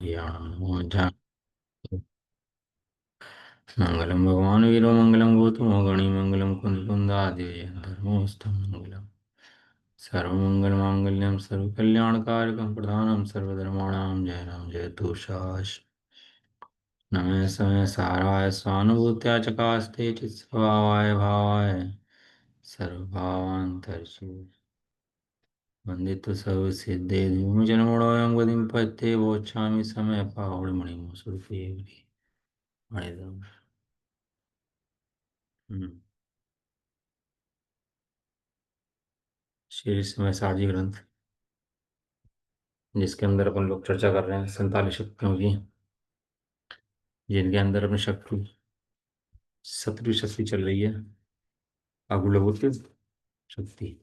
या मंगलम भगवान वीरो मंगलम गौतमो गणी मंगलम कुंदकुंदादेव धर्मोस्तम मंगलम सर्वमंगल मांगल्यम सर्वकल्याणकारकम प्रधानम सर्वधर्माणां जयराम जयतु शाश्वती नमः समय साराय स्वानुभूत्या चकास्ते चित्स्वभावाय भावाय सर्वभावान्तर्षि वन्दितु सर्वसिद्धे विमोचनमूढोऽयं गतिं पत्ते वोच्छामि समय पावडमणिमसुरपे मणिदम्। श्री समय सारजी ग्रंथ, जिसके अंदर अपन लोग चर्चा कर रहे हैं 47 शक्तियों की, जिनके अंदर अपनी शक्ति 17वीं शक्ति चल रही है, अगुलभूत शक्ति।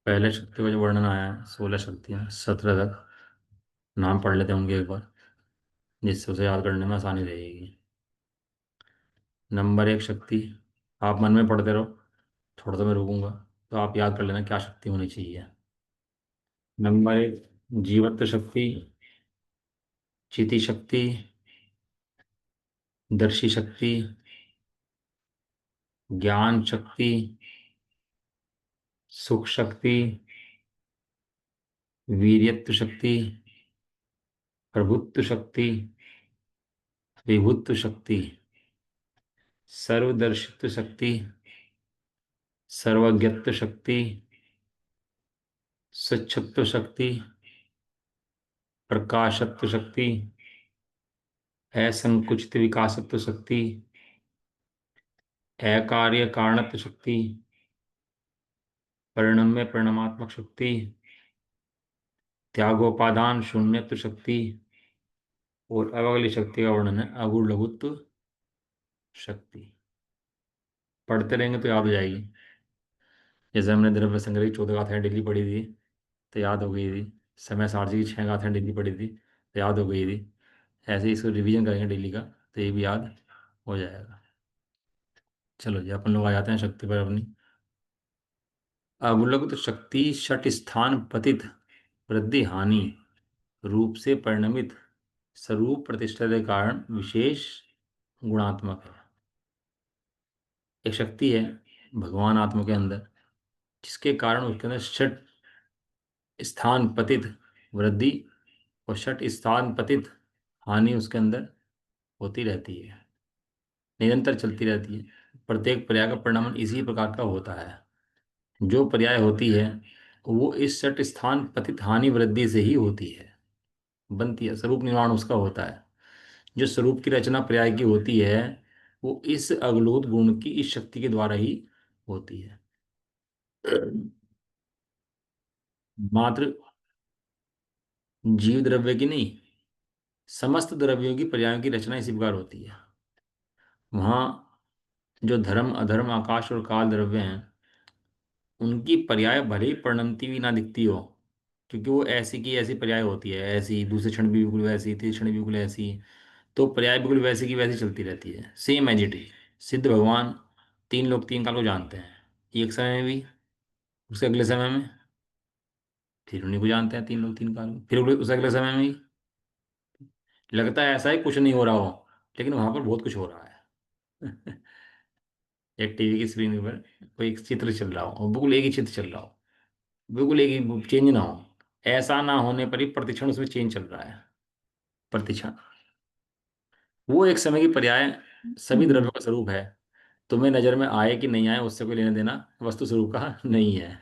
पहले शक्ति का जो वर्णन आया है 16 शक्तियां, 17 तक नाम पढ़ लेते होंगे एक बार, जिससे उसे याद करने में आसानी रहेगी। नंबर 1 शक्ति, आप मन में पढ़ते रहो, थोड़ा सा मैं रुकूंगा तो आप याद कर लेना क्या शक्ति होनी चाहिए। नंबर 1 जीवत्व शक्ति, चिति शक्ति, दर्शी शक्ति, ज्ञान शक्ति, सुख शक्ति, वीर्यत्व शक्ति, प्रभुत्व शक्ति, विभुत्व शक्ति, सर्वदर्शित्व शक्ति, सर्वज्ञत्व शक्ति, स्वच्छत्व शक्ति, प्रकाशत्व शक्ति, असंकुचित विकासत्व शक्ति, अकार्य कारणत्व शक्ति, परिणम्य परिणामात्मक शक्ति, त्यागोपादान शून्यत्व शक्ति, और अब अगली शक्ति का वर्णन है अगुण लघुत्व शक्ति। पढ़ते रहेंगे तो याद हो जाएगी। जैसे हमने द्रव्य संग्रह की 14 गाथाएं डेली पढ़ी थी तो याद हो गई थी, समय सारजी की 6 गाथाएं डेली पढ़ी थी तो याद हो गई थी। ऐसे ही इसको रिवीजन करेंगे डेली का तो ये भी याद हो जाएगा। चलो जी, अपन लोग आ जाते हैं शक्ति पर अपनी। अगुलक तो शक्ति षट स्थान पतित वृद्धि हानि रूप से परिणमित स्वरूप प्रतिष्ठा के कारण विशेष गुणात्मक है। एक शक्ति है भगवान आत्मा के अंदर, जिसके कारण उसके अंदर षट स्थान पतित वृद्धि और षट स्थान पतित हानि उसके अंदर होती रहती है, निरंतर चलती रहती है। प्रत्येक पर्याय का परिणाम इसी प्रकार का होता है। जो पर्याय होती है वो इस षट स्थान पतित हानि वृद्धि से ही होती है, बनती है, स्वरूप निर्माण उसका होता है। जो स्वरूप की रचना पर्याय की होती है वो इस अवलोद गुण की इस शक्ति के द्वारा ही होती है। मात्र जीव द्रव्य की नहीं, समस्त द्रव्यों की पर्यायों की रचना इसी प्रकार होती है। वहाँ जो धर्म अधर्म आकाश और काल द्रव्य हैं उनकी पर्याय भले ही परिणमती हुई ना दिखती हो, क्योंकि वो ऐसी की ऐसी पर्याय होती है, ऐसी दूसरे क्षण भी बिल्कुल वैसी, तीसरे क्षण भी बिल्कुल ऐसी, तो पर्याय बिल्कुल वैसी की वैसी चलती रहती है, सेम एज इट इज। सिद्ध भगवान 3 लोग 3 काल को जानते हैं, एक समय में भी, उसके अगले समय में, फिर उन्हीं को जानते हैं 3 लोग 3 काल में, फिर उस अगले समय में ही। लगता है ऐसा ही कुछ नहीं हो रहा हो, लेकिन वहां पर बहुत कुछ हो रहा है। एक टीवी की स्क्रीन पर कोई एक चित्र चल रहा हो और बिल्कुल एक ही चित्र चल रहा हो, बिल्कुल एक ही, चेंज ना हो, ऐसा ना होने पर ही प्रतिक्षण उसमें चेंज चल रहा है, प्रतिक्षण। वो एक समय की पर्याय सभी द्रव्यों का स्वरूप है। तुम्हें नजर में आए कि नहीं आए उससे कोई लेना देना वस्तु स्वरूप का नहीं है।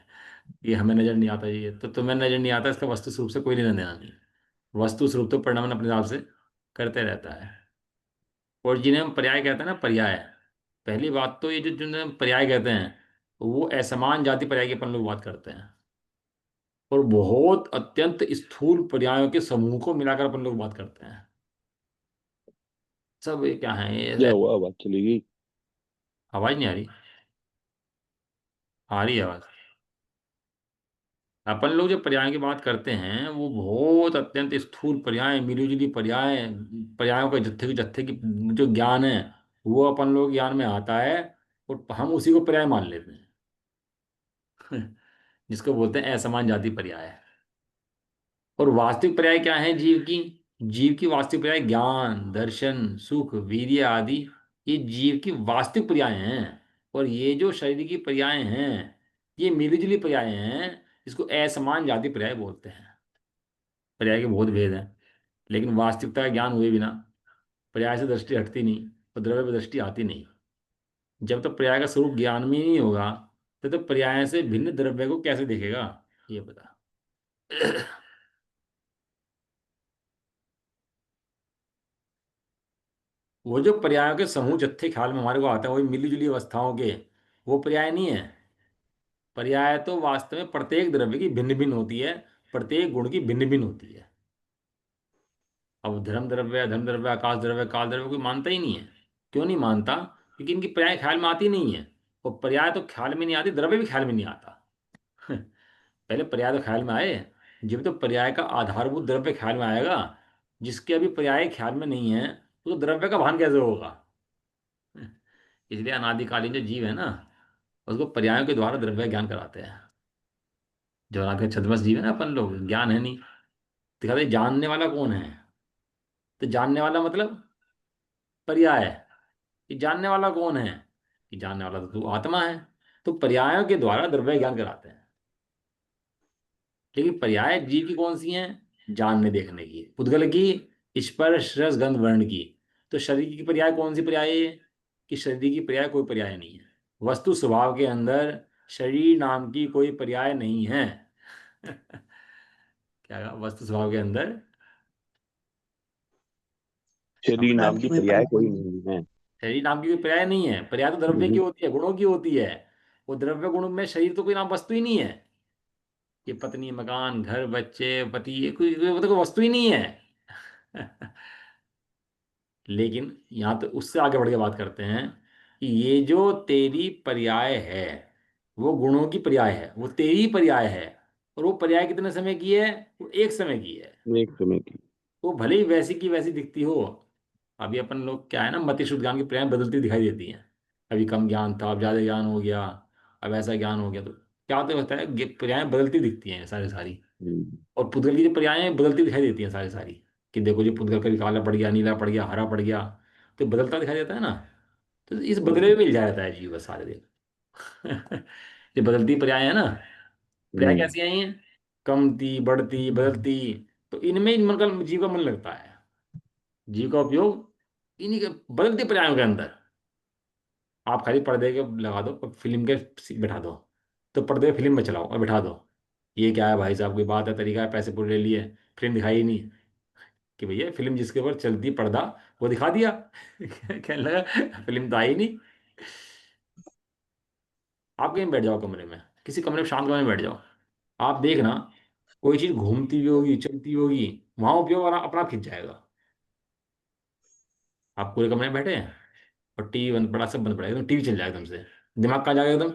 ये हमें नजर नहीं आता, ये तो तुम्हें नजर नहीं आता, इसका वस्तु स्वरूप से कोई लेना देना नहीं। वस्तु स्वरूप तो परिणाम अपने हिसाब से करते रहता है। और जिन्हें हम पर्याय कहते हैं ना, पर्याय, पहली बात तो ये जो जिन्हें हम पर्याय कहते हैं वो असमान जाति पर्याय की अपन लोग बात करते हैं, और बहुत अत्यंत स्थूल पर्यायों के समूह को मिलाकर अपन लोग बात करते हैं। सब ये क्या है क्या ये? हुआ, आवाज चली गई? आवाज नहीं आ रही? आ रही है आवाज। अपन लोग जब पर्याय की बात करते हैं वो बहुत अत्यंत स्थूल पर्याय, मिलीजुली पर्याय, पर्यायों के जत्थे की जत्थे की जो ज्ञान है वो अपन लोग ज्ञान में आता है, और हम उसी को पर्याय मान लेते हैं। जिसको बोलते हैं असमान जाति पर्याय। और वास्तविक पर्याय क्या है जीव की? जीव की वास्तविक पर्याय ज्ञान, दर्शन, सुख, वीर्य आदि, ये जीव की वास्तविक पर्याय हैं। और ये जो शरीर की पर्याय हैं, ये मिलीजुली पर्याय हैं। इसको असमान जाति पर्याय बोलते हैं। पर्याय के बहुत भेद हैं, लेकिन वास्तविकता का ज्ञान हुए बिना पर्याय से दृष्टि हटती नहीं और द्रव्य पर दृष्टि आती नहीं। जब तक पर्याय का स्वरूप ज्ञान में ही नहीं होगा, तब तक पर्याय से भिन्न द्रव्य को कैसे देखेगा, ये बता। वो जो पर्यायों के समूह जत्थे ख्याल में हमारे को आता है, वही मिली जुली अवस्थाओं के, वो पर्याय नहीं है। पर्याय तो वास्तव में प्रत्येक द्रव्य की भिन्न भिन्न होती है, प्रत्येक गुण की भिन्न भिन्न होती है। अब धर्म द्रव्य, अधर्म द्रव्य, आकाश द्रव्य, काल द्रव्य कोई मानता ही नहीं है। क्यों नहीं मानता? क्योंकि इनकी पर्याय ख्याल में आती नहीं है। और पर्याय तो ख्याल में नहीं आती, द्रव्य भी ख्याल में नहीं आता। पहले पर्याय तो ख्याल में आए, जब तो पर्याय का आधारभूत द्रव्य ख्याल में आएगा। जिसके अभी पर्याय ख्याल में नहीं है, तो द्रव्य का भान कैसे होगा? इसलिए अनादिकालीन जो जीव है ना, उसको पर्यायों के द्वारा द्रव्य ज्ञान कराते हैं। जो अनादि छद्मस जीव है ना, अपन लोग ज्ञान है नहीं, दिखाते जानने वाला कौन है। तो जानने वाला मतलब पर्याय। कि जानने वाला कौन है? कि जानने वाला तो तू आत्मा है। तो पर्यायों के द्वारा द्रव्य ज्ञान कराते हैं। लेकिन पर्याय जीव की कौन सी हैं? जानने देखने की। पुद्गल की स्पर्श रस गंध वर्ण की। तो शरीर की पर्याय कौन सी पर्याय है? कि शरीर की पर्याय कोई पर्याय नहीं है। वस्तु स्वभाव के अंदर शरीर नाम की कोई पर्याय नहीं है। क्या कहा? वस्तु स्वभाव के अंदर शरीर अपना नाम की कोई पर्याय पर्याय कोई नहीं। नहीं है। शरीर नाम की कोई पर्याय नहीं है। पर्याय तो द्रव्य की हम्म, होती है, गुणों की होती है। वो द्रव्य गुण में शरीर तो कोई नाम वस्तु ही नहीं है। ये पत्नी, मकान, घर, बच्चे, पति, ये कोई वस्तु ही नहीं है। लेकिन यहाँ तो उससे आगे बढ़ के बात करते हैं कि ये जो तेरी पर्याय है, वो गुणों की पर्याय है, वो तेरी पर्याय है। और वो पर्याय कितने समय की है? वो एक समय की है। एक समय की। वो भले ही वैसी की वैसी दिखती हो। अभी अपन लोग क्या है ना, मति शुद्ध ज्ञान की पर्याय बदलती दिखाई देती हैं। अभी कम ज्ञान था, अब ज्यादा ज्ञान हो गया, अब ऐसा ज्ञान हो गया। तो क्या तो होता है, पर्याय बदलती दिखती हैं सारी सारी। हम्म, और पुद्गल की जो पर्यायें बदलती दिखाई देती हैं सारी सारी। कि देखो जी, पुद्गल कभी काला पड़ गया, नीला पड़ गया, हरा पड़ गया। तो बदलता दिखाई देता है ना। तो इस बदले में मिल जाता है जीव बस सारे दिन। ये बदलती पर्याय है ना। पर्याय हम्म। कैसी आई हैं? कमती, बढ़ती, बदलती। तो इनमें मन का, जीव का मन लगता है। जीव का उपयोग इन्हीं के बदलते पर्यायों के अंदर। आप खाली पर्दे के लगा दो, फिल्म के बैठा दो, तो पर्दे के फिल्म में चलाओ और बैठा दो। ये क्या है भाई साहब, कोई बात है, तरीका है, पैसे पूरे ले लिए, फिल्म दिखाई ही नहीं। कि भैया फिल्म जिसके ऊपर चलती पर्दा, वो दिखा दिया। कहने लगा फिल्म तो आई नहीं। आप कहीं बैठ जाओ कमरे में, किसी कमरे में, शांत कमरे में बैठ जाओ। आप देखना, कोई चीज घूमती भी होगी, चलती होगी, वहां उपयोग अपना आप खिंच जाएगा। आप पूरे कमरे में बैठे हैं और टीवी बंद पड़ा, सब बंद पड़ा, एकदम टीवी चल जाएगा एकदम से। दिमाग कहाँ जाएगा एकदम?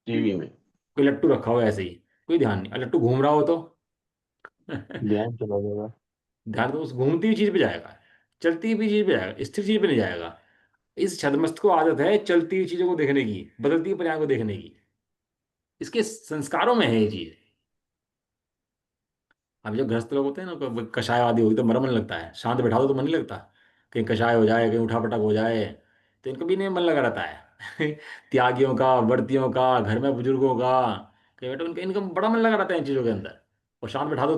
टीवी में कोई लट्टू रखा हो ऐसे ही, कोई ध्यान नहीं, और लट्टू घूम रहा हो तो ध्यान चला जाएगा। ध्यान तो उस घूमती हुई चीज पे जाएगा, चलती हुई चीज पे जाएगा, स्थिर चीज पे नहीं जाएगा। इस छद्मस्त को आदत है चलती हुई चीजों को देखने की, बदलती हुई पर्याय को देखने की। इसके संस्कारों में है ये चीज। अब जो गृहस्थ लोग होते हैं ना, कोई कषाय आदि होगी तो मरा मन लगता है, शांत बैठा दो तो मन नहीं लगता। कहीं कषाय हो जाए, कहीं उठा पटक हो जाए, तो इनको भी नहीं मन लगा रहता है। त्यागियों का, व्रतियों का, घर में बुजुर्गों का, कहीं बेटा उनका, इनका बड़ा मन लगा रहता है इन चीजों के अंदर। और शांत बैठा दो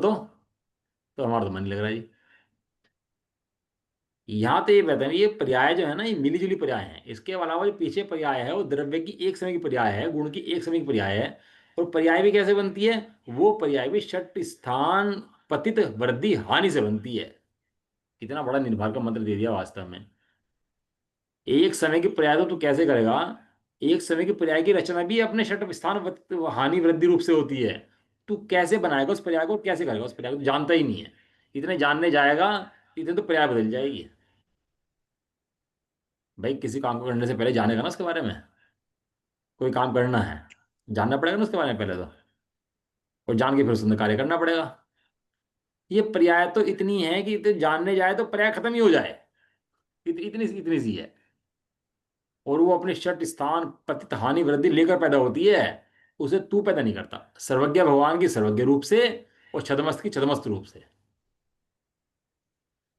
तो हमारा तो मन नहीं लग रहा है जी। यहाँ तो ये कहते हैं, ये पर्याय जो है ना, ये मिली जुली पर्याय है। इसके अलावा जो पीछे पर्याय है, वो द्रव्य की एक समय की पर्याय है, गुण की एक समय की पर्याय है। और पर्याय भी कैसे बनती है? वो पर्याय भी षट स्थान पतित वृद्धि हानि से बनती है। कितना बड़ा निर्भार का मंत्र दे दिया वास्तव में। एक समय की पर्याय तो तू कैसे करेगा? एक समय की पर्याय की रचना भी अपने षट स्थान हानि वृद्धि रूप से होती है। तू कैसे बनाएगा उस पर्याय को, और कैसे करेगा उस पर्याय को, तू जानता ही नहीं है। इतने जानने जाएगा, इतने तो पर्याय बदल जाएगी। भाई किसी काम को करने से पहले जानेगा ना उसके बारे में। कोई काम करना है, जानना पड़ेगा ना उसके बारे में पहले तो। और जान के फिर उसमें कार्य करना पड़ेगा। ये पर्याय तो इतनी है कि इतने जानने जाए तो पर्याय खत्म ही हो जाए। इतनी इतनी सी है। और वो अपने षट स्थान पतित हानि वृद्धि लेकर पैदा होती है। उसे तू पैदा नहीं करता। सर्वज्ञ भगवान की सर्वज्ञ रूप से, और छदमस्त की छदमस्त रूप से।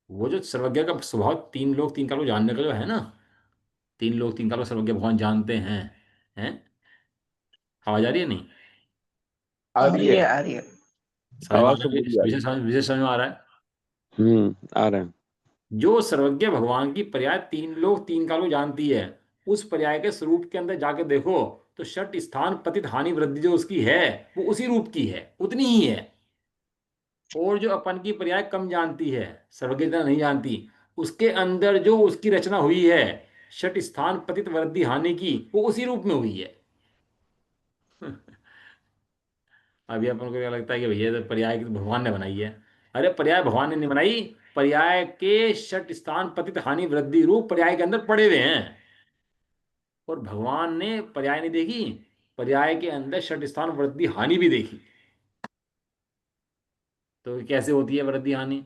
वो जो सर्वज्ञ का स्वभाव, तीन लोग तीन काल को जानने का जो है ना, तीन लोग तीन काल को सर्वज्ञ भगवान जानते हैं। आवाज आ रही है नहीं? आ आ रही रही है। है, आ रही है। समझ में आ आवाज रहा तो है? पूरी आ रही विषय है। समझ, विषय समझ में आ रहा है? आ रहा है। जो सर्वज्ञ भगवान की पर्याय तीन लोग तीन काल को जानती है, उस पर्याय के स्वरूप के अंदर जाके देखो, तो षट स्थान पतित हानि वृद्धि जो उसकी है, वो उसी रूप की है, उतनी ही है। और जो अपन की पर्याय कम जानती है, सर्वज्ञ जितना नहीं जानती, उसके अंदर जो उसकी रचना हुई है षट स्थान पतित वृद्धि हानि की, वो उसी रूप में हुई है। अभी अपन को क्या लगता है कि भैया ये तो पर्याय की तो भगवान ने बनाई है। अरे पर्याय भगवान ने नहीं बनाई, पर्याय के षट स्थान पतित हानि वृद्धि रूप पर्याय के अंदर पड़े हुए हैं। और भगवान ने पर्याय नहीं देखी, पर्याय के अंदर षट स्थान वृद्धि हानि भी देखी। तो कैसे होती है वृद्धि हानि?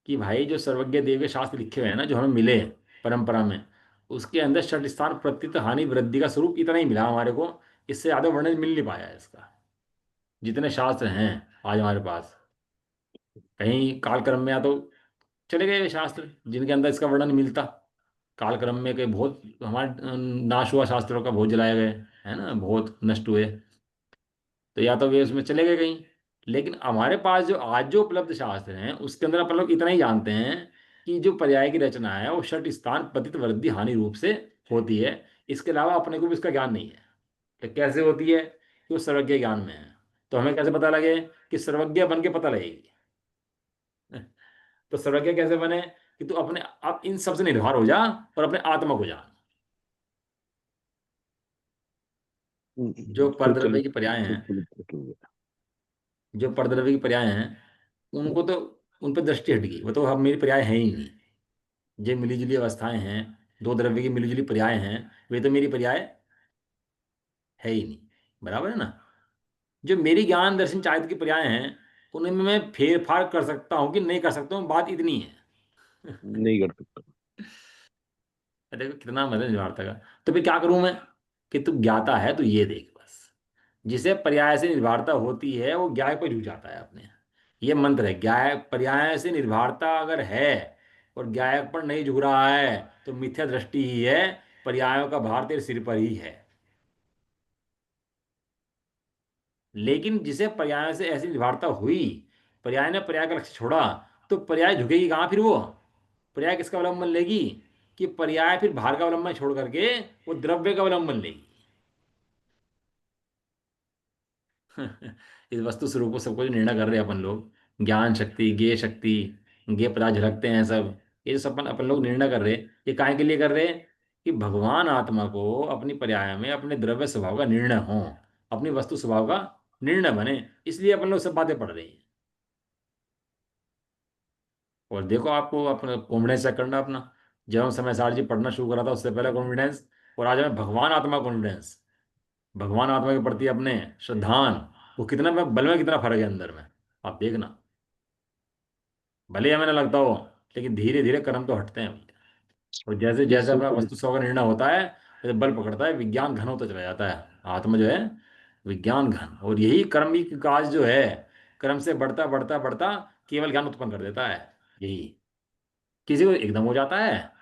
कि भाई जो सर्वज्ञ देव के शास्त्र लिखे हुए हैं ना, जो हमें मिले परंपरा में, उसके अंदर षट स्थान प्रत्युत हानि वृद्धि का स्वरूप इतना ही मिला हमारे को। इससे ज्यादा वर्णन मिल नहीं पाया है इसका। जितने शास्त्र हैं आज हमारे पास, कहीं कालक्रम में या तो चले गए वे शास्त्र जिनके अंदर इसका वर्णन मिलता। कालक्रम में कई बहुत हमारे नाश हुआ, शास्त्रों का बहुत जलाए गए, है ना, बहुत नष्ट हुए। तो या तो वे उसमें चले गए कहीं। लेकिन हमारे पास जो आज जो उपलब्ध शास्त्र हैं, उसके अंदर अपन लोग इतना ही जानते हैं कि जो पर्याय की रचना है वो षट स्थान पतित वृद्धि हानि रूप से होती है। इसके अलावा अपने को भी इसका ज्ञान नहीं है कि कैसे होती है, कि वो सर्वज्ञ ज्ञान में है। तो हमें कैसे पता लगे? कि सर्वज्ञ बन के पता लगेगी। तो सर्वज्ञ कैसे बने? कि तू अपने आप इन सब से निर्भर हो जा और अपने आत्मा को जान। जो परद्रव्य स्वचालित की पर्याय हैं, स्वचालित प्रक्रिया। जो परद्रव्य की पर्याय हैं, उनको तो, उन पर दृष्टि हट गई, वो तो अब मेरी पर्याय है ही नहीं। जो मिली जुली अवस्थाएं हैं, दो द्रव्य की मिली जुली पर्याय हैं, वे तो मेरी पर्याय है ही नहीं। बराबर है ना? जो मेरी ज्ञान दर्शन चारित्र की पर्याय हैं, उनमें मैं फेर फार कर सकता हूँ कि नहीं कर सकता हूँ, बात इतनी है। नहीं कर सकता। देखो कितना मजा निभाता का। तो फिर क्या करूं मैं? कि तू ज्ञाता है तो ये देख बस, जिसे पर्याय से निर्भरता होती है वो ज्ञाय पर झुक जाता है अपने। ये मंत्र है, ज्ञाय पर्याय से निर्भरता अगर है और ज्ञाय पर नहीं झुक रहा है, तो मिथ्या दृष्टि ही है, पर्यायों का भार तेरे सिर पर ही है। लेकिन जिसे पर्याय से ऐसी निर्भरता हुई, पर्याय ने पर्याय का लक्ष्य छोड़ा, तो पर्याय झुकेगी कहाँ फिर वो? पर्याय किसका अवलंबन लेगी? कि पर्याय फिर भार का अवलंबन छोड़ करके वो द्रव्य का अवलंबन लेगी। इस वस्तु स्वरूप को सब कुछ निर्णय कर रहे हैं अपन लोग, ज्ञान शक्ति, ज्ञेय शक्ति, ज्ञेय पदार्थ झलकते हैं सब। ये सब अपन अपन लोग निर्णय कर रहे हैं, ये काहे के लिए कर रहे हैं? कि भगवान आत्मा को अपनी पर्याय में अपने द्रव्य स्वभाव का निर्णय हो, अपनी वस्तु स्वभाव का निर्णय बने। इसलिए अपन लोग सब बातें पढ़ रहे हैं। और देखो आपको अपना कॉन्फिडेंस चेक करना अपना। जब हम समय सार जी पढ़ना शुरू करा था उससे पहले कॉन्फिडेंस, और आज हमें भगवान आत्मा कॉन्फिडेंस, भगवान आत्मा के प्रति अपने श्रद्धान, वो कितना में बल में कितना फर्क है अंदर में। आप देखना, भले ही हमें ना लगता हो, लेकिन धीरे धीरे कर्म तो हटते हैं भैया। और जैसे ये जैसे अपना स्वचालित। वस्तु स्व का निर्णय होता है, वैसे बल पकड़ता है, विज्ञान घन होता चला जाता है। आत्मा जो है विज्ञान घन, और यही कर्म की काज जो है, कर्म से बढ़ता बढ़ता बढ़ता केवल ज्ञान उत्पन्न कर देता है। यही किसी को एकदम हो जाता है,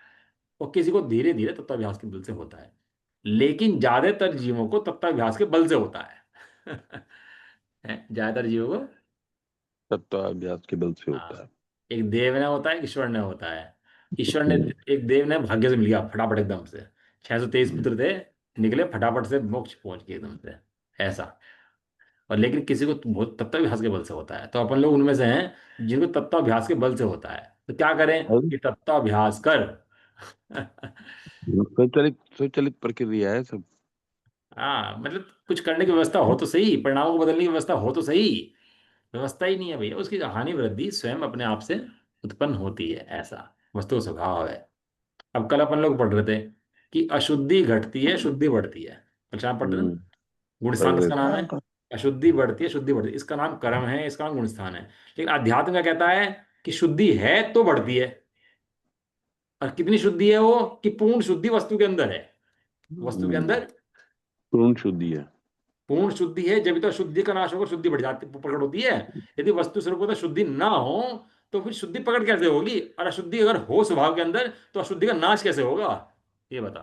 और किसी को धीरे धीरे तत्वाभ्यास के बल से होता है। लेकिन ज्यादातर जीवों को तत्वाभ्यास के बल से होता है। ज्यादातर जीवों को। तत्वाभ्यास के बल से होता हाँ, है। एक देव ने होता है, एक ईश्वर ने होता है। ईश्वर ने, हम्म। एक देव ने भाग्य से मिल गया फटाफट एकदम से, 623 पुत्र थे, निकले फटाफट से मोक्ष पहुंच गए एकदम से, ऐसा। और लेकिन किसी को बहुत तत्वाभ्यास के बल से होता है, तो अपन लोग उनमें से हैं जिनको तत्वाभ्यास के बल से होता है। तो क्या करें? और कि तत्वाभ्यास कर। स्वचालित स्वचालित प्रक्रिया है सब। हाँ, मतलब कुछ करने की व्यवस्था हो तो सही, परिणामों को बदलने की व्यवस्था हो तो सही। व्यवस्था ही नहीं है भैया, उसकी हानि वृद्धि स्वयं अपने आप से उत्पन्न होती है, ऐसा वस्तु स्वभाव है। अब कल अपन लोग पढ़ रहे थे कि अशुद्धि घटती है, शुद्धि बढ़ती है। पहचान पढ़ रहे हैं ना? हम्म। गुण पढ़ स्थान रहे किसका थे। नाम है? हाँ, अशुद्धि बढ़ती है, शुद्धि बढ़ती है, इसका नाम कर्म है, इसका नाम गुण स्थान है। लेकिन अध्यात्म का कहता है कि शुद्धि है तो बढ़ती है। और कितनी शुद्धि है वो? कि पूर्ण शुद्धि वस्तु के अंदर है, वस्तु के अंदर पूर्ण शुद्धि है। पूर्ण शुद्धि है जब तो शुद्धि का नाश होगा, शुद्धि बढ़ जाती, प्रकट होती है। यदि वस्तु स्वरूप शुद्धि ना हो तो फिर शुद्धि प्रकट कैसे होगी? और अशुद्धि अगर हो स्वभाव के अंदर तो अशुद्धि का नाश कैसे होगा? ये बता।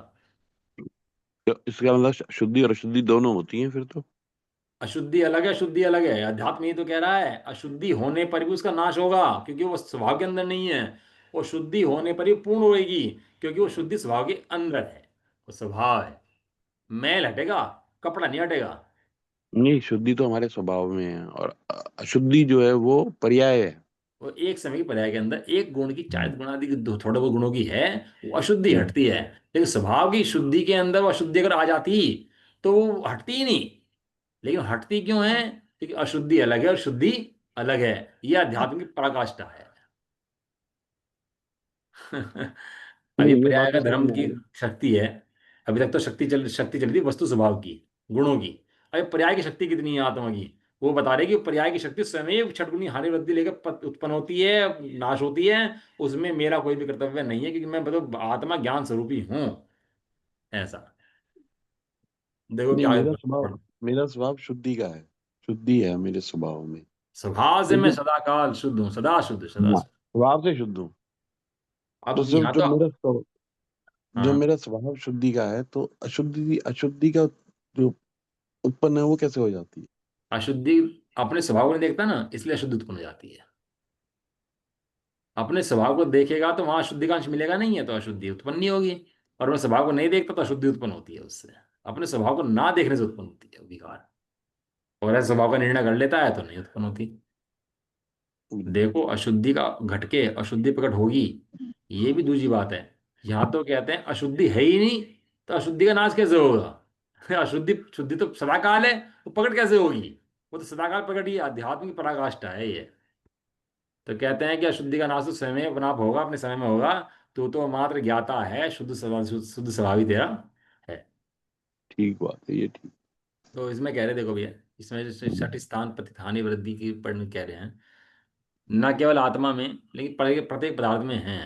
तो इसका मतलब शुद्धि और अशुद्धि दोनों होती हैं फिर तो। अशुद्धि अलग है, शुद्धि अलग है। अध्यात्म ये तो कह रहा है अशुद्धि होने पर भी उसका नाश होगा, क्योंकि वो स्वभाव के अंदर नहीं है। वो शुद्धि होने पर ही पूर्ण होएगी, क्योंकि वो शुद्धि स्वभाव के अंदर है। वो स्वभाव है। मैल हटेगा, कपड़ा नहीं हटेगा। नहीं, शुद्धि तो हमारे स्वभाव में है, और अशुद्धि जो है वो पर्याय है। वो एक समय की पर्याय के अंदर एक गुण की 40 गुणादि की थोड़े बहुत गुणों की है, वो अशुद्धि हम्म। हटती है। लेकिन स्वभाव की शुद्धि के अंदर वो अशुद्धि अगर आ जाती तो वो हटती ही नहीं। लेकिन हटती क्यों है? क्योंकि अशुद्धि अलग है और शुद्धि अलग है। ये अध्यात्म की पराकाष्ठा है। अब ये नहीं, ये पर्याय बात का तो समझ धर्म में की आई। शक्ति है। अभी तक तो शक्ति चली थी वस्तु स्वभाव की, गुणों की। अभी पर्याय की शक्ति कितनी है आत्मा की? वो बता रहे कि पर्याय की शक्ति स्वयं छठगुनी हानि वृद्धि लेकर उत्पन्न होती है, नाश होती है। उसमें मेरा कोई भी कर्तव्य नहीं है, क्योंकि मैं मतलब आत्मा ज्ञान स्वरूपी हूँ। ऐसा। देखो नहीं, क्या। मेरा स्वभाव शुद्धि का है। शुद्धि है मेरे स्वभाव में। स्वभाव से मैं लेकिन सदा काल शुद्ध हूँ, सदा शुद्ध, सदा हाँ, शुद्ध। स्वभाव से शुद्ध हूँ। तो अब सिर्फ यहाँ तो। जो हाँ। मेरा स्वभाव शुद्धि का है, तो अशुद्धि अशुद्धि का जो उत्पन्न है वो कैसे हो जाती है? अशुद्धि अपने स्वभाव को नहीं देखता ना, इसलिए अशुद्धि उत्पन्न हो जाती है। अपने स्वभाव को देखेगा तो वहां शुद्धि का अंश मिलेगा नहीं है, तो अशुद्धि उत्पन्न नहीं होगी। और वह स्वभाव को नहीं देखता तो अशुद्धि उत्पन्न होती है उससे। अपने स्वभाव को ना देखने से उत्पन्न होती है विकार। और ऐसे स्वभाव का निर्णय कर लेता है तो नहीं उत्पन्न होती। देखो अशुद्धि का घटके अशुद्धि प्रकट होगी, ये भी दूसरी बात है। यहाँ तो कहते हैं अशुद्धि है ही नहीं, तो अशुद्धि का नाश कैसे होगा? अशुद्धि शुद्धि तो सदाकाल है, वो प्रकट कैसे होगी? वो तो सदाकाल प्रकट ही आध्यात्मिक पराकाष्ठा है ये। तो कहते हैं कि अशुद्धि का नाश तो स्वयं अपना आप होगा, अपने समय में होगा। तो मात्र ज्ञाता है, शुद्ध स्वभाव ही तेरा है। ठीक बात है ये, ठीक। तो इसमें कह रहे देखो भैया, इसमें जैसे छठी स्थान प्रतिथानी वृद्धि की पढ़ने कह रहे हैं। न केवल आत्मा में लेकिन प्रत्येक पदार्थ में है।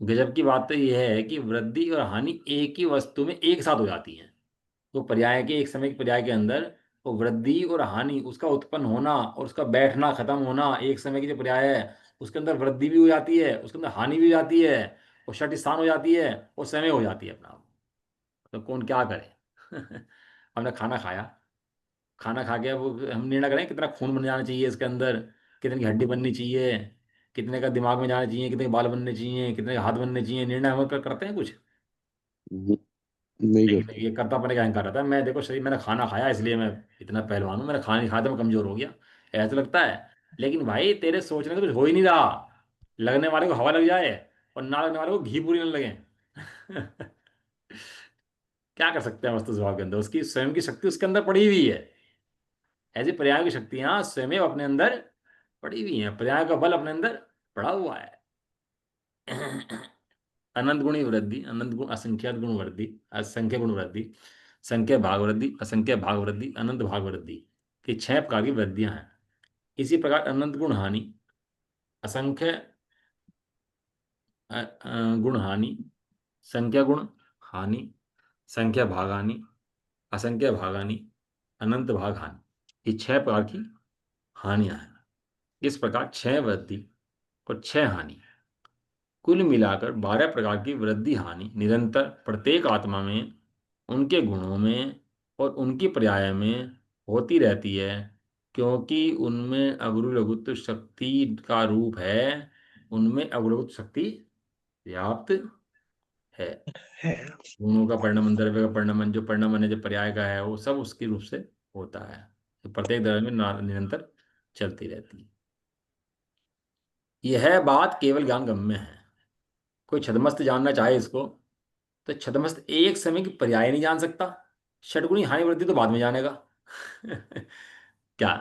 गजब की बात तो यह है कि वृद्धि और हानि एक ही वस्तु में एक साथ हो जाती है। तो पर्याय के एक समय के पर्याय के अंदर वो वृद्धि और हानि, उसका उत्पन्न होना और उसका बैठना खत्म होना, एक समय की जो पर्याय है उसके अंदर वृद्धि भी हो जाती है, उसके अंदर हानि भी हो जाती है, और छठ स्थान हो जाती है, और समय हो जाती है अपना आप। तो कौन क्या करे? हमने खाना खाया, खाना खा के वो हम निर्णय करें कितना खून बन जाना चाहिए इसके अंदर, कितने की हड्डी बननी चाहिए, कितने का दिमाग में जाना चाहिए, कितने के बाल बनने चाहिए, कितने के हाथ बनने चाहिए, निर्णय हम करते हैं कुछ? नहीं, नहीं लेकिन करते। ये करता अपने का अहंकार रहता है। मैं देखो शरीर, मैंने खाना खाया इसलिए मैं इतना पहलवान हूँ, मैंने खाना नहीं खाया तो मैं कमजोर हो गया, ऐसा लगता है। लेकिन भाई तेरे सोचने से कुछ हो ही नहीं रहा। लगने वाले को हवा लग जाए और ना लगने वाले को घी पूरी न लगे। क्या कर सकते हैं वस्तु स्वभाव के अंदर, उसकी स्वयं की शक्ति उसके अंदर पड़ी हुई है। ऐसी पर्याय की शक्तियां स्वयं अपने अंदर पड़ी हुई हैं, पर्याय का बल अपने अंदर पड़ा हुआ है। अनंत गुणी वृद्धि, अनंत गुण असंख्यात गुण वृद्धि, असंख्य गुण वृद्धि, संख्य भाग वृद्धि, असंख्य भाग वृद्धि, अनंत भाग वृद्धि की 6 प्रकार की वृद्धियां हैं। इसी प्रकार अनंत गुण हानि, असंख्य गुण हानि, संख्या गुण हानि, संख्या भाग हानि, असंख्य भाग हानि, अनंत भाग हानि, ये 6 प्रकार की हानियां हैं। इस प्रकार 6 वृद्धि और 6 हानि, कुल मिलाकर 12 प्रकार की वृद्धि हानि निरंतर प्रत्येक आत्मा में, उनके गुणों में और उनकी पर्याय में होती रहती है, क्योंकि उनमें अगुरु लघुत्व शक्ति का रूप है। उनमें अगुरु लघुत्व शक्ति व्याप्त है। है। गुणों का परिणमन, द्रव्य का परिणमन, जो परिणमन है जो पर्याय का है, वो सब उसके रूप से होता है। तो प्रत्येक द्रव्य में निरंतर चलती रहती है। यह बात केवल ज्ञान गम्य है। कोई छदमस्त जानना चाहे इसको, तो छदमस्त एक समय की पर्याय नहीं जान सकता। षटगुणी हानि वृद्धि तो बाद में जानेगा। क्या?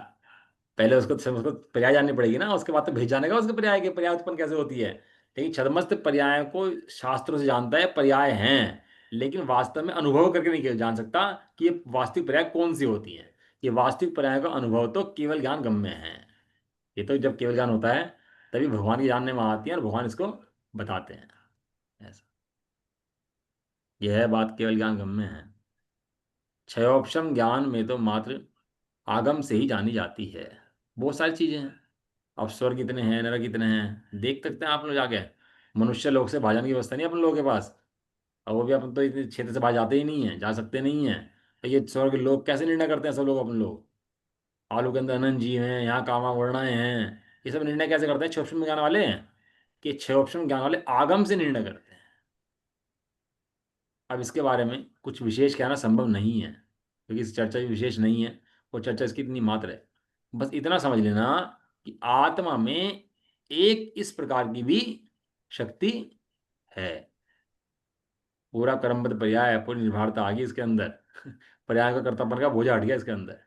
पहले उसको पर्याय जाननी पड़ेगी ना, उसके बाद तो भेज जानेगा उसके पर्याय के, पर्याय उत्पन्न कैसे होती है। लेकिन छदमस्त पर्याय को शास्त्रों से जानता है, पर्याय हैं। लेकिन वास्तव में अनुभव करके नहीं जान सकता कि ये वास्तविक पर्याय कौन सी होती है। ये वास्तविक पर्याय का अनुभव तो केवल ज्ञान गम्य है। ये तो जब केवल ज्ञान होता है तभी भगवान की जानने में आती है और भगवान इसको बताते हैं। ऐसा। यह बात केवल ज्ञान गम्य है। क्षयोपशम ज्ञान में तो मात्र आगम से ही जानी जाती है। बहुत सारी चीजें हैं। अब स्वर्ग कितने हैं, नरक कितने हैं, देख सकते हैं आप लोग जाके। मनुष्य लोग से भाजन की व्यवस्था नहीं है अपन लोगों के पास। और वो भी अपन तो इतने क्षेत्र से बाहर जाते ही नहीं है, जा सकते नहीं है। तो ये स्वर्ग लोग कैसे निर्णय करते हैं सब लोग, अपन लोग। आलू के अंदर अनंत जीव हैं, यहाँ कामा वर्णाएं हैं। ये सब निर्णय कैसे करते हैं, छह ऑप्शन में ज्ञान वाले हैं। कि छह ऑप्शन ज्ञान वाले आगम से निर्णय करते हैं। अब इसके बारे में कुछ विशेष कहना संभव नहीं है, क्योंकि इस चर्चा भी विशेष नहीं है। और चर्चा इसकी इतनी मात्र है। बस इतना समझ लेना कि आत्मा में एक इस प्रकार की भी शक्ति है। पूरा क्रमबद्ध पर्याय है, पूरी निर्भरता आ गई इसके अंदर। पर्याय का कर्तापन का बोझा हट गया इसके अंदर,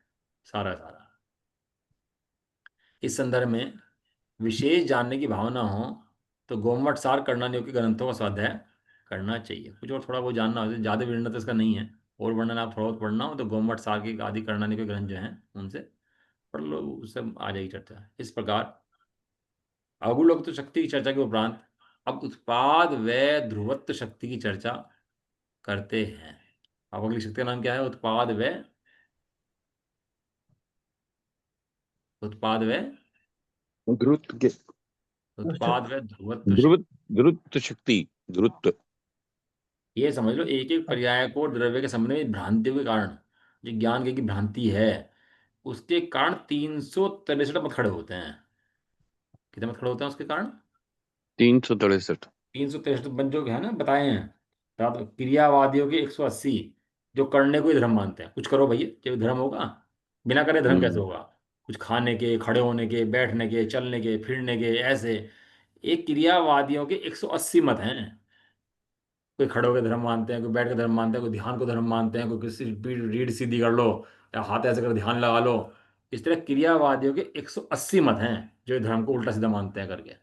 सारा सारा। इस संदर्भ में विशेष जानने की भावना हो तो गोमट सार करणानियों के ग्रंथों का स्वाध्याय करना चाहिए। कुछ और थोड़ा बहुत जानना हो, ज़्यादा वर्णन तो इसका नहीं है। और वर्णन आप थोड़ा बहुत पढ़ना हो तो गोमट सार के आदि करणानियों के ग्रंथ जो हैं उनसे पढ़ लो, उससे आ जाएगी चर्चा। इस प्रकार अवगुण तो शक्ति की चर्चा के उपरांत अब उत्पाद व ध्रुवत्व शक्ति की चर्चा करते हैं। अब अगली शक्ति का नाम क्या है, उत्पाद व, उत्पाद व, ध्रुत के उत्पाद व ध्रुवत्व शक्ति। ध्रुव ध्रुत शक्ति ध्रुत। ये समझ लो, एक एक पर्याय को द्रव्य के संबंध में भ्रांतियों के कारण, जो ज्ञान की भ्रांति है, उसके कारण 363 मत खड़े होते हैं। कितने मत खड़े होते हैं उसके कारण? 363। 363 मत जो है ना बताए हैं। क्रियावादियों के 180, जो करने को ही धर्म मानते हैं। कुछ करो भैया, जब धर्म होगा। बिना करे धर्म कैसे हम्म। होगा? कुछ खाने के, खड़े होने के, बैठने के, चलने के, फिरने के, ऐसे। एक क्रियावादियों के 180 मत हैं। कोई खड़े होकर धर्म मानते हैं, कोई बैठ के धर्म मानते हैं, कोई ध्यान को धर्म मानते हैं, कोई किसी रीढ़ सीधी कर लो, या हाथ ऐसे कर ध्यान लगा लो। इस तरह क्रियावादियों के 180 मत हैं, जो इस धर्म को उल्टा सीधा मानते हैं करके।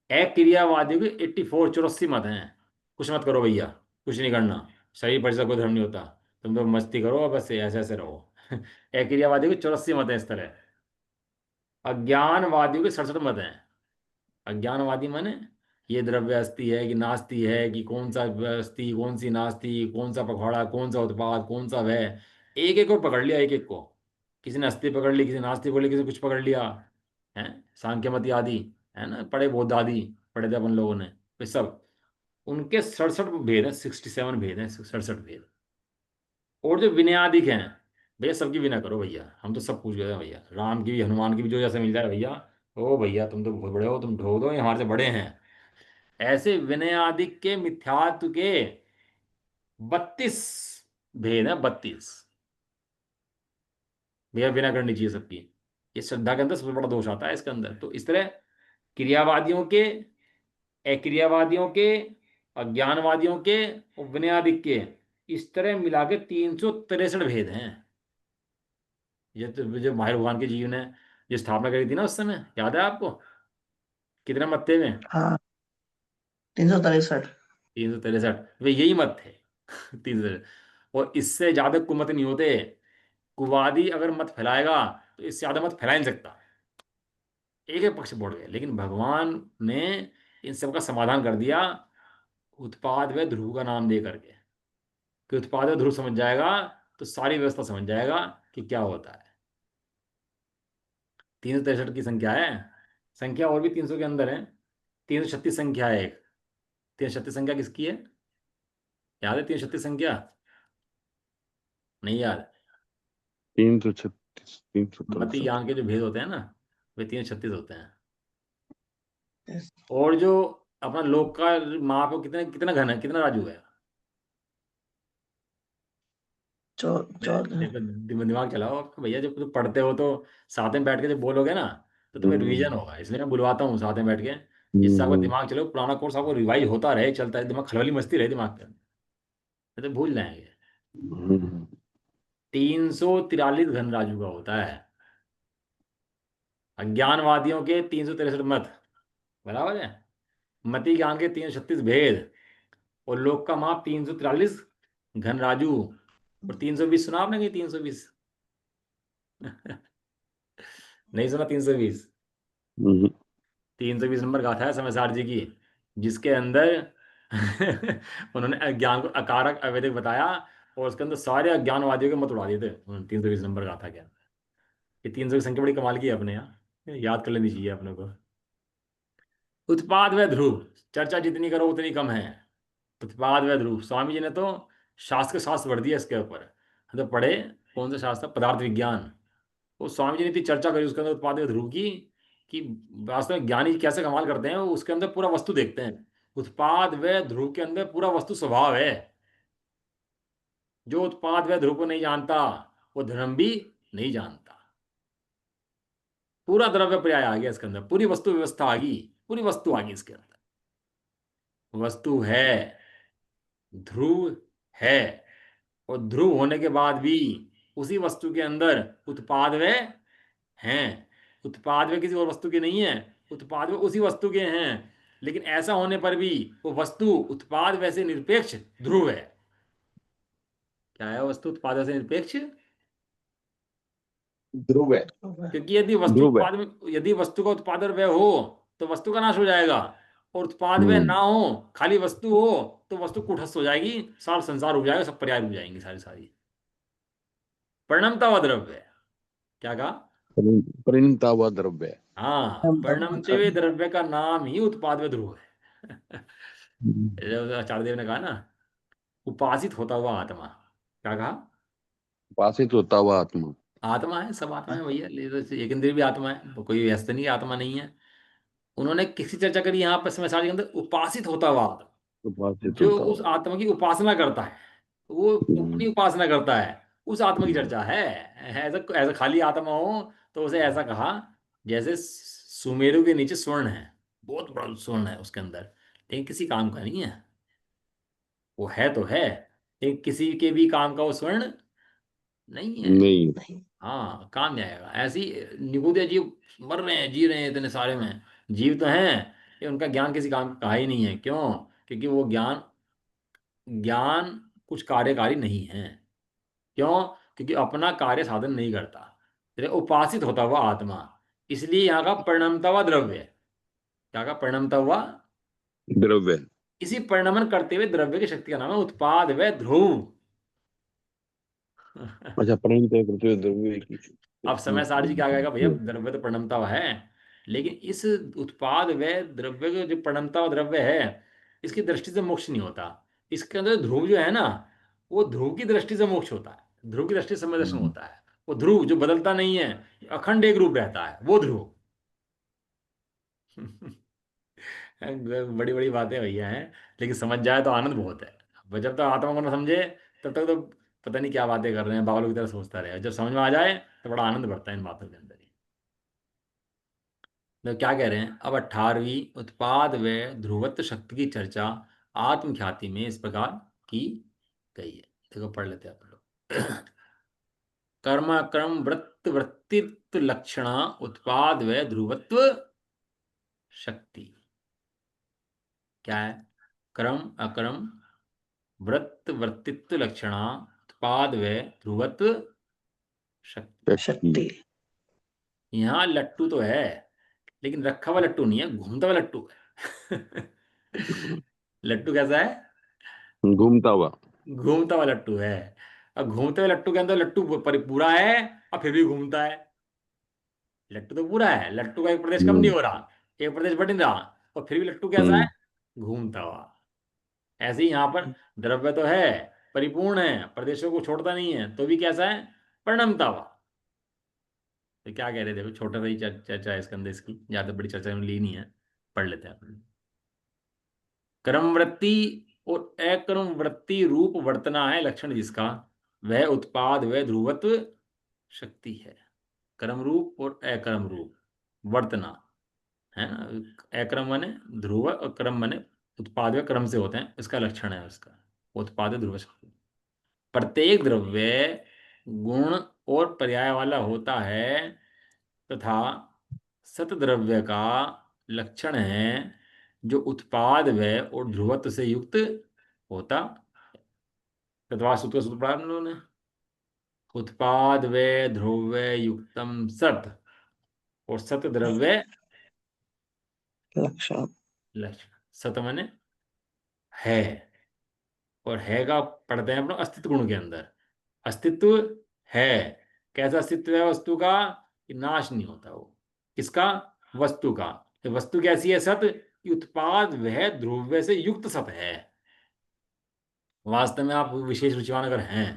अक्रियावादियों के 84, 84 मत हैं। कुछ मत करो भैया, कुछ नहीं करना, शरीर पर से कोई धर्म नहीं होता, तुम तो मस्ती करो और बस ऐसे ऐसे रहो। अक्रियावादियों के 84 मत हैं इस तरह। अज्ञानवादियों के 67 मत हैं। अज्ञानवादी माने ये द्रव्य अस्थि है कि नास्ति है, कि कौन सा अस्थि, कौन सी नास्ति, कौन सा पखवाड़ा, कौन सा उत्पाद, कौन सा वह। एक एक को पकड़ लिया, एक एक को। किसी ने अस्थि पकड़ ली, किसी ने नास्ति पकड़ ली, किसी ने कुछ पकड़ लिया है। सांख्यमति आदि, है ना, पढ़े बौद्ध आदि, पढ़े थे अपन लोगों ने। वे सब, उनके 67 भेद हैं, 67 भेद हैं, 67 भेद। और जो विनयादिक हैं, भैया सबकी विनय करो भैया, हम तो सब पूछ गए हैं भैया, राम की भी, हनुमान की भी, जो जैसे मिल जाए भैया। ओ भैया तुम तो बहुत बड़े हो, तुम ठोक दो, ये हमारे से बड़े हैं। ऐसे विनयादिक के मिथ्यात्व के 32 भेद हैं, 32। भैया विनय करनी चाहिए सबकी। ये श्रद्धा के अंदर सबसे बड़ा दोष आता है इसके अंदर। तो इस तरह क्रियावादियों के, अक्रियावादियों के, अज्ञानवादियों के और विनयादिक के, इस तरह मिला के 363 भेद हैं। ये तो जो माहिर भगवान के जीव ने जो स्थापना करी थी ना उस समय, याद है आपको? कितने मत थे में? हाँ, 363। 363, वे यही मत थे। 363। और इससे ज्यादा कुमत नहीं होते। कुवादी अगर मत फैलाएगा तो इससे ज्यादा मत फैला नहीं सकता। एक एक पक्ष बोल गए, लेकिन भगवान ने इन सब का समाधान कर दिया, उत्पाद व ध्रुव का नाम दे करके। कि उत्पाद व ध्रुव समझ जाएगा तो सारी व्यवस्था समझ जाएगा कि क्या होता है। 363 की संख्या है। संख्या और भी 300 के अंदर है। 336 संख्या है एक। 336 संख्या किसकी है? याद है 336 संख्या? नहीं याद? 336, तीन सौ मति तिरसठ ज्ञान के जो भेद होते हैं ना, वे 336 होते हैं। yes, और जो अपना लोक का माप है, कितना कितना घन है, कितना राजू है? चौदह। देखो, दिमाग चलाओ आपका भैया। जब तुम पढ़ते हो तो साथ में बैठ के जब बोलोगे ना, तो तुम्हें रिवीजन हम्म। होगा। इसलिए मैं बुलवाता हूँ साथ में बैठ के, जिससे आपका हम्म। दिमाग चलो, पुराना कोर्स आपको रिवाइज होता रहे, चलता रहे, दिमाग खलबली मस्ती रहे दिमाग के अंदर, नहीं तो भूल जाएंगे। हम्म। 343 घन राजू का होता है। अज्ञानवादियों के 363 मत, बराबर है। मति ज्ञान के 336 भेद, और लोक का माप 343 घन राजू। और 320 सुना आपने कि 320? नहीं सुना 320? हम्म। 320 नंबर गाथा है समयसार जी की, जिसके अंदर उन्होंने ज्ञान को अकारक अवैधिक बताया, और उसके अंदर सारे अज्ञानवादियों के मत उड़ा दिए थे 320 नंबर का था क्या। ये 300 की संख्या बड़ी कमाल की है अपने यहाँ, याद कर लेनी चाहिए अपने को। उत्पाद व ध्रुव, चर्चा जितनी करो उतनी कम है। उत्पाद व ध्रुव, स्वामी जी ने तो शास्त्र के शास्त्र भर दिया इसके ऊपर। तो पढ़े, कौन सा शास्त्र, पदार्थ विज्ञान। वो स्वामी जी ने इतनी चर्चा करी उसके अंदर उत्पाद व ध्रुव की, कि वास्तव में ज्ञानी कैसे कमाल करते हैं, वो उसके अंदर पूरा वस्तु देखते हैं। उत्पाद व ध्रुव के अंदर पूरा वस्तु स्वभाव है। जो उत्पाद व ध्रुव को नहीं जानता, वो धर्म भी नहीं जानता। पूरा द्रव्य पर्याय आ गया इसके अंदर, पूरी वस्तु व्यवस्था आ गई, पूरी वस्तु आ गई इसके अंदर। वस्तु है, ध्रुव है, और ध्रुव होने के बाद भी उसी वस्तु के अंदर उत्पाद वे हैं। उत्पाद वे किसी और वस्तु के नहीं है, उत्पाद वे उसी वस्तु के हैं। लेकिन ऐसा होने पर भी वो वस्तु उत्पाद वैसे निरपेक्ष ध्रुव है। क्या है वस्तु उत्पाद वैसे निरपेक्ष? ध्रुव है। क्योंकि यदि वस्तु ध्रुव है। उत्पाद में, यदि वस्तु का उत्पादन व्यय हो तो वस्तु का नाश हो जाएगा, और उत्पाद व्यय हम्म। ना हो, खाली वस्तु हो, तो वस्तु कुटस्थ हो जाएगी, सारा संसार हो जाएगा, सब पर्याय हो जाएंगे सारी सारी। परिणमता व द्रव्य, क्या कहा? परिणता हुआ द्रव्य है। हाँ, परिणमते हुए द्रव्य का नाम ही उत्पाद व ध्रुव है। जब आचार्य देव ने कहा ना, उपासित होता हुआ आत्मा, क्या कहा? उपासित होता हुआ आत्मा। आत्मा है, सब आत्मा है भैया, एक इंद्रिय भी आत्मा है, कोई ऐसा नहीं आत्मा नहीं है। उन्होंने किसी चर्चा करी यहाँ पर समय सारणी के अंदर, उपासित होता हुआ आत्मा, उपासित जो होता उस हुआ। आत्मा की उपासना करता है, वो हम्म। अपनी उपासना करता है, उस आत्मा की चर्चा है। ऐसा ऐसा खाली आत्मा हो तो उसे ऐसा कहा, जैसे सुमेरु के नीचे स्वर्ण है, बहुत बड़ा स्वर्ण है उसके अंदर, लेकिन किसी काम का नहीं है। वो है तो है, लेकिन किसी के भी काम का वो स्वर्ण नहीं है। नहीं। हाँ, काम नहीं आएगा। ऐसी निगूदे जीव मर रहे हैं, जी रहे हैं इतने सारे में, जीव तो हैं, ये उनका ज्ञान किसी काम का ही नहीं है। क्यों? क्योंकि वो ज्ञान, ज्ञान कुछ कार्यकारी नहीं है। क्यों? क्योंकि अपना कार्य साधन नहीं करता, इसलिए उपासित होता हुआ आत्मा। इसलिए यहाँ का परिणमता हुआ द्रव्य, क्या का परिणमता हुआ? द्रव्य। इसी परिणमन करते हुए द्रव्य की शक्ति का नाम है उत्पाद व ध्रुव। अच्छा, परिणत है पृथ्वी द्रव्य की। अब समय सार जी क्या कहेगा, भैया द्रव्य तो परिणमता हुआ है, लेकिन इस उत्पाद व द्रव्य का जो परिणमता हुआ द्रव्य है, इसकी दृष्टि से मोक्ष नहीं होता। इसके अंदर ध्रुव जो है ना, वो ध्रुव की दृष्टि से मोक्ष होता है, ध्रुव की दृष्टि से समय दर्शन होता है। वो ध्रुव जो बदलता नहीं है, अखंड एक रूप रहता है, वो ध्रुव। बड़ी बड़ी बातें भैया हैं, लेकिन समझ जाए तो आनंद बहुत है। पर जब तक आत्मा को ना समझे, तब तक तो पता नहीं क्या बातें कर रहे हैं, पागलों की तरह सोचता रहे। जब समझ में आ जाए तो बड़ा आनंद बढ़ता है इन बातों के अंदर ही। तो क्या कह रहे हैं अब, 18वीं उत्पाद व ध्रुवत्व शक्ति की चर्चा आत्म ख्याति में इस प्रकार की गई है। देखो पढ़ लेते हैं आप लोग। कर्म क्रम वृत्त वृत्तित्व लक्षणा उत्पाद व ध्रुवत्व शक्ति। क्या है? क्रम अक्रम वृत्त वृत्तित्व लक्षणा उत्पाद व ध्रुवत्व शक्ति। शक्ति। शक्ति। यहाँ लट्टू तो है, लेकिन रखा हुआ लट्टू नहीं है, घूमता हुआ लट्टू है। लट्टू कैसा है? घूमता हुआ। घूमता हुआ लट्टू है। अब घूमते हुए लट्टू के अंदर लट्टू पूरा है, और फिर भी घूमता है। लट्टू तो पूरा है, लट्टू का एक प्रदेश कम नहीं हम्म। हो रहा, एक प्रदेश बढ़ नहीं रहा, और फिर भी लट्टू कैसा है? हम्म। घूमता हुआ। ऐसे ही यहाँ पर द्रव्य तो है, परिपूर्ण है, प्रदेशों को छोड़ता नहीं है, तो भी कैसा है? परिणमता हुआ। तो क्या कह रहे थे, छोटा सा ही चर्चा है इसके अंदर, इसकी ज्यादा बड़ी चर्चा में ली नहीं है, पढ़ लेते हैं अपन। क्रमवृत्ति और अक्रम वृत्ति रूप वर्तना है लक्षण जिसका, वह उत्पाद व ध्रुवत्व शक्ति है। क्रम रूप और अक्रम रूप वर्तना है ना, अक्रम माने ध्रुव और क्रम माने उत्पाद व क्रम से होते हैं, इसका लक्षण है उसका, उत्पाद ध्रुव शक्ति। प्रत्येक द्रव्य गुण और पर्याय वाला होता है, तथा सतद्रव्य का लक्षण है जो उत्पाद व और ध्रुवत्व से युक्त होता। तत्वा सूत्र का सूत्र पढ़ा हम लोगों ने, उत्पाद व ध्रुव युक्तम सत, और सत द्रव्य लक्षण। लक्षण। सत माने है, और है का पढ़ते हैं अपना अस्तित्व गुण के अंदर। अस्तित्व है, कैसा अस्तित्व है वस्तु का, कि नाश नहीं होता वो। किसका? वस्तु का। तो वस्तु कैसी है? सत, कि उत्पाद वह ध्रुव्य से युक्त सत है। वास्तव में आप विशेष रुचिवान अगर हैं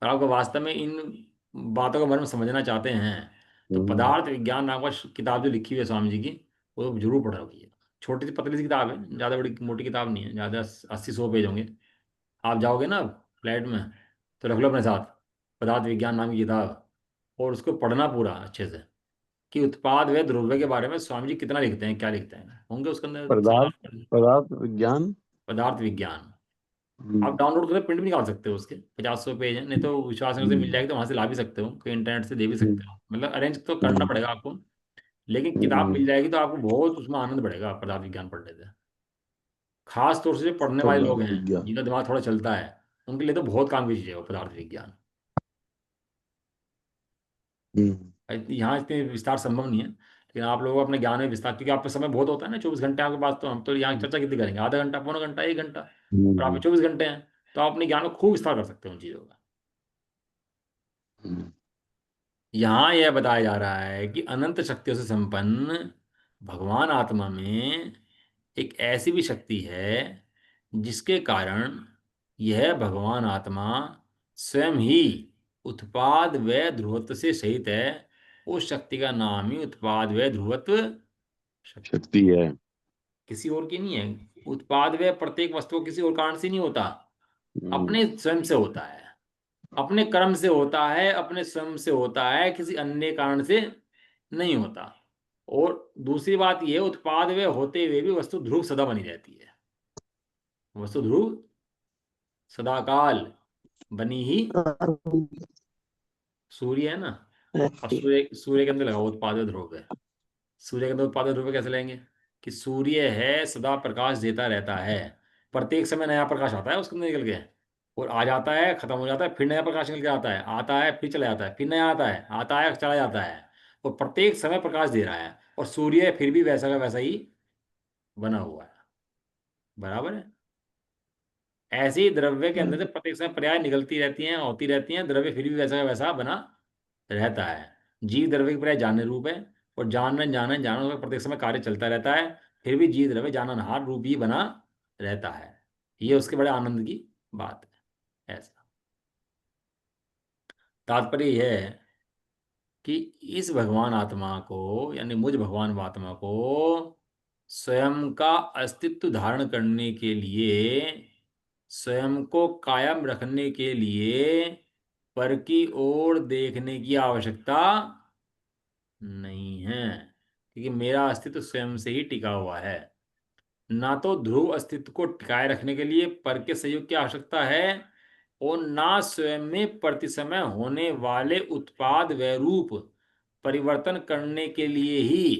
और आपको वास्तव में इन बातों के बारे में समझना चाहते हैं, तो हम्म, पदार्थ विज्ञान नाम का किताब जो लिखी हुई है स्वामी जी की, वो जरूर पढ़ रखिए। छोटी सी पतली सी किताब है, ज़्यादा बड़ी मोटी किताब नहीं है, ज़्यादा 80-100 पेज होंगे। आप जाओगे ना फ्लैट में, तो रख लो अपने साथ पदार्थ विज्ञान नाम की किताब, और उसको पढ़ना पूरा अच्छे से, कि उत्पाद व द्रव्य के बारे में स्वामी जी कितना लिखते हैं, क्या लिखते हैं, होंगे उसके अंदर पदार्थ सवाल। पदार्थ विज्ञान। पदार्थ विज्ञान आप हम्म, डाउनलोड करके प्रिंट भी निकाल सकते हो उसके, 50-100 पेज हैं, नहीं तो विश्वास नगर से मिल हम्म, जाएगी तो वहां से ला भी सकते हो, कहीं इंटरनेट से दे भी सकते हम्म, हो, मतलब अरेंज तो करना हम्म, पड़ेगा आपको। लेकिन किताब मिल हम्म, जाएगी तो आपको बहुत उसमें आनंद बढ़ेगा पदार्थ विज्ञान पढ़ने से। खास तौर से जो पढ़ने वाले लोग पदार्थ हैं, विज्ञान। जिनका दिमाग थोड़ा चलता है, उनके लिए तो बहुत काम की चीज़ है वो पदार्थ विज्ञान। हम्म, यहाँ इतने विस्तार संभव नहीं है, लेकिन आप लोगों को अपने ज्ञान में विस्तार, क्योंकि आपका समय बहुत होता है ना, 24 घंटे आपके पास, तो हम तो यहाँ चर्चा कितनी करेंगे, आधा घंटा, पौना घंटा, 1 घंटा, और आप हम्म, 24 घंटे हैं, तो आप अपने ज्ञान को खूब विस्तार कर सकते हो उन चीज़ों का। हम्म, यहाँ यह बताया जा रहा है कि अनंत शक्तियों से संपन्न भगवान आत्मा में एक ऐसी भी शक्ति है जिसके कारण यह भगवान आत्मा स्वयं ही उत्पाद व ध्रुवत्व से सहित है। उस शक्ति का नाम ही उत्पाद व ध्रुवत्व शक्ति, शक्ति है। किसी और की नहीं है। उत्पाद व प्रत्येक वस्तु किसी और कारण से नहीं होता, हम्म, अपने स्वयं से होता है, अपने कर्म से होता है, अपने स्वयं से होता है, किसी अन्य कारण से नहीं होता। और दूसरी बात यह, उत्पाद वे होते हुए भी वस्तु ध्रुव सदा बनी रहती है। वस्तु ध्रुव सदाकाल बनी ही, सूर्य है ना, अब रहती सूर्य सूर्य के अंदर लगा हुआ उत्पाद व ध्रुव है। सूर्य के अंदर उत्पाद व ध्रुव कैसे लेंगे? कि सूर्य है, सदा प्रकाश देता रहता है, प्रत्येक समय नया प्रकाश आता है उसके अंदर निकल के, और आ जाता है, खत्म हो जाता है, फिर नया प्रकाश निकल के आता है, आता है फिर चला जाता है, फिर नया आता है, आता है चला जाता है, और प्रत्येक समय प्रकाश दे रहा है, और सूर्य फिर भी वैसा का वैसा ही बना हुआ है। बराबर है। ऐसे ही द्रव्य के अंदर से है। प्रत्येक समय पर्याय निकलती रहती हैं, होती रहती हैं, द्रव्य फिर भी वैसा का वैसा बना रहता है। जीव द्रव्य की पर्याय जानने रूप है, और जानन जानन जानन का प्रत्येक समय कार्य चलता रहता है, फिर भी जीव द्रव्य जाननहार रूप ही बना रहता है। ये उसके बड़े आनंद की बात है। ऐसा तात्पर्य यह है कि इस भगवान आत्मा को, यानी मुझ भगवान आत्मा को स्वयं का अस्तित्व धारण करने के लिए, स्वयं को कायम रखने के लिए पर की ओर देखने की आवश्यकता नहीं है, क्योंकि मेरा अस्तित्व स्वयं से ही टिका हुआ है। ना तो ध्रुव अस्तित्व को टिकाए रखने के लिए पर के सहयोग की आवश्यकता है, और ना स्वयं में प्रति समय होने वाले उत्पाद व रूप परिवर्तन करने के लिए ही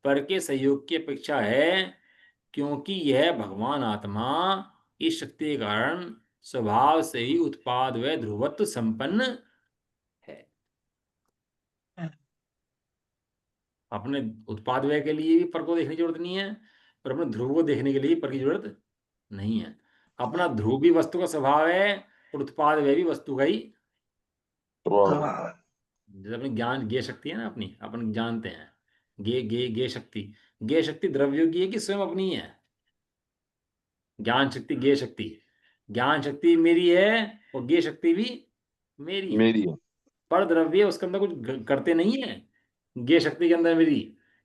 पर के सहयोग की अपेक्षा है, क्योंकि यह भगवान आत्मा इस शक्ति के कारण स्वभाव से ही उत्पाद व ध्रुवत्व संपन्न है। अपने उत्पाद व्यय के लिए भी पर को देखने की जरूरत नहीं है, और अपने ध्रुव को देखने के लिए भी पर की जरूरत नहीं है। अपना ध्रुव भी वस्तु का स्वभाव है, और उत्पाद व्यय भी वस्तु का ही। वाह। प्रभाव। जैसे अपनी ज्ञान गे शक्ति है ना, अपनी अपन जानते हैं, गे गे गे शक्ति, गे शक्ति द्रव्यों की है कि स्वयं अपनी है? ज्ञान शक्ति, गे शक्ति, ज्ञान शक्ति मेरी है, और गे शक्ति भी मेरी है। मेरी है। पर द्रव्य उसके अंदर कुछ करते नहीं है, गे शक्ति के अंदर मेरी,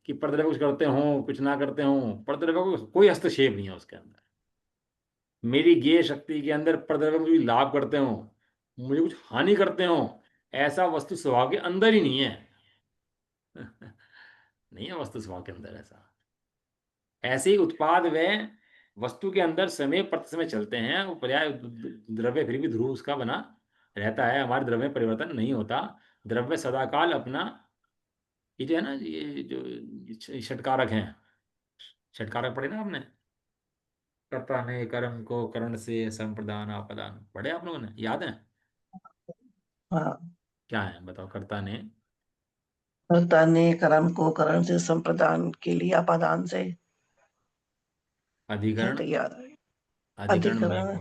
कि पर द्रव्य कुछ करते हो कुछ ना करते हो, पर द्रव्य को कोई हस्तक्षेप नहीं है उसके अंदर। मेरी गे शक्ति के अंदर पर द्रव्य मुझे लाभ करते हो, मुझे कुछ हानि करते हो, ऐसा वस्तु स्वभाव के अंदर ही नहीं है। नहीं है वस्तु स्वभाव के अंदर ऐसा। ऐसे ही उत्पाद व वस्तु के अंदर समय प्रति समय चलते हैं, वो पर्याय द्रव्य फिर भी ध्रुव उसका बना रहता है, हमारे द्रव्य में परिवर्तन नहीं होता। द्रव्य सदाकाल अपना, ये जो है ना, ये जो षटकारक हैं, षटकारक पढ़े ना आपने, कर्ता ने कर्म को करण से संप्रदान आपादान, पढ़े आप लोगों ने, याद है? हाँ। क्या है बताओ? कर्ता ने, कर्ता ने कर्म को करण से संप्रदान के लिए अपादान से है अधिकरण, तैयार। अधिकरण अधिकरण।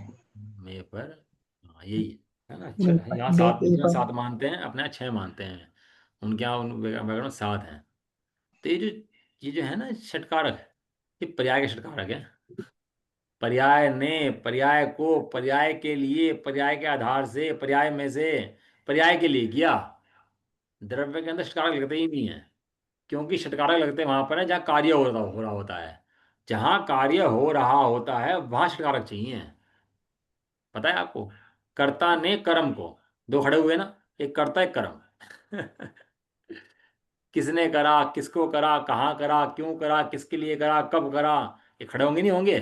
में पर, हाँ यही है ना। यहाँ बे सात, पे उसमें पर। सात मानते हैं, अपने यहाँ छह मानते हैं, उनके यहाँ व्याकरण में सात हैं। तो ये जो है ना षटकारक है, ये पर्याय के षटकारक है। पर्याय ने, पर्याय को, पर्याय के लिए, पर्याय के आधार से, पर्याय में से, पर्याय के लिए किया। द्रव्य के अंदर षटकारक लगते ही नहीं है, क्योंकि षटकारक लगते वहां पर है जहाँ कार्य हो रहा होता है। जहां कार्य हो रहा होता है वहां षटकारक चाहिए। पता है आपको, कर्ता ने कर्म को, दो खड़े हुए ना, एक कर्ता एक कर्म। किसने करा, किसको करा, कहाँ करा, क्यों करा, किसके लिए करा, कब करा, ये खड़े होंगे नहीं होंगे।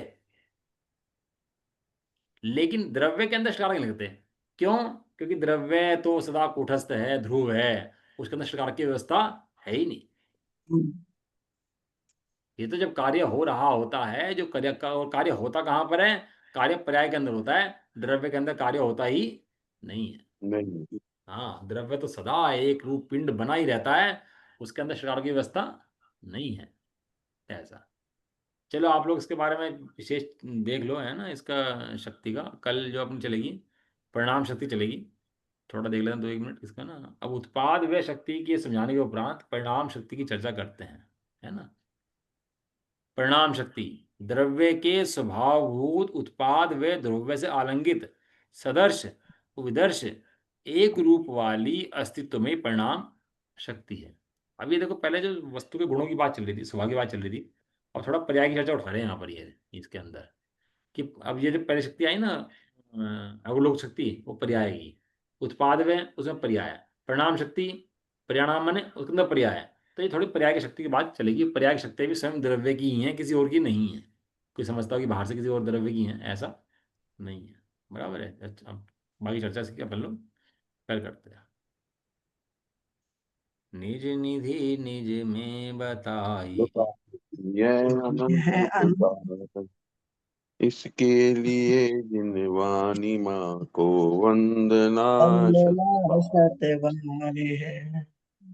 लेकिन द्रव्य के अंदर षटकारक नहीं लगते। क्यों? क्योंकि द्रव्य तो सदा कूटस्थ है, ध्रुव है, उसके अंदर षटकारक की व्यवस्था है ही नहीं। ये तो जब कार्य हो रहा होता है, जो कार्य का, और कार्य होता कहाँ पर है? कार्य पर्याय के अंदर होता है, द्रव्य के अंदर कार्य होता ही नहीं है। नहीं। हाँ, द्रव्य तो सदा एक रूप पिंड बना ही रहता है, उसके अंदर षटकार की व्यवस्था नहीं है। ऐसा। चलो आप लोग इसके बारे में विशेष देख लो, है ना, इसका शक्ति का कल जो अपनी चलेगी, परिणाम शक्ति चलेगी। थोड़ा देख लेते हैं 2-1 मिनट इसका ना। अब उत्पाद व शक्ति के समझाने के उपरांत परिणाम शक्ति की चर्चा करते हैं, है ना। परिणाम शक्ति द्रव्य के स्वभावभूत उत्पाद व द्रव्य से आलंगित सदर्श विदर्श एक रूप वाली अस्तित्व में परिणाम शक्ति है। अब ये देखो, पहले जो वस्तु के गुणों की बात चल रही थी, स्वभाव की बात चल रही थी, और थोड़ा पर्याय की चर्चा उठा रहे हैं यहाँ पर ये इसके अंदर, कि अब ये जो पहले शक्ति आई ना, अवलोक शक्ति, वो पर्याय की। उत्पाद में उसमें पर्याय है। परिणाम शक्ति, परिणाम माने उसके अंदर पर्याय है। तो ये थोड़ी पर्याय की शक्ति की बात चलेगी। पर्याय की शक्ति भी स्वयं द्रव्य की ही है, किसी और की नहीं है। कोई समझता हो कि बाहर से किसी और द्रव्य की है, ऐसा नहीं है। बराबर है। अच्छा, अब बाकी चर्चा इसकी अपन लोग कल करते हैं। निज निधि निज में बताई, बता, यह है अनंत बात, इसके लिए जिनवानी माँ को वंदना शतबार। सत्यवादी है।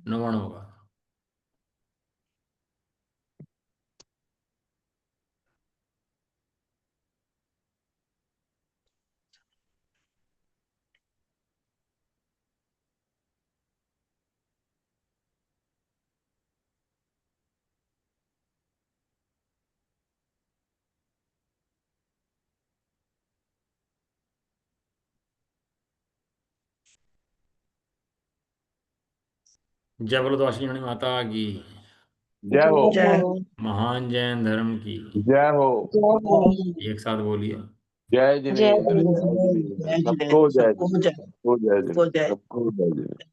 नवण होगा। जय बोलो तो अश्विनी माता की। जय हो। जय हो। महान जैन धर्म की। जय हो। एक साथ बोलिए। जय जय जिनेन्द्र, जिनेन्द्र। जय जिनेन्द्र, जय सबको जिनेन्द्र, जय सबको जय। जिनेन्द्र, सबको जय सबको जिनेन्द्र, जय। सबको जय जिनेन्द्र।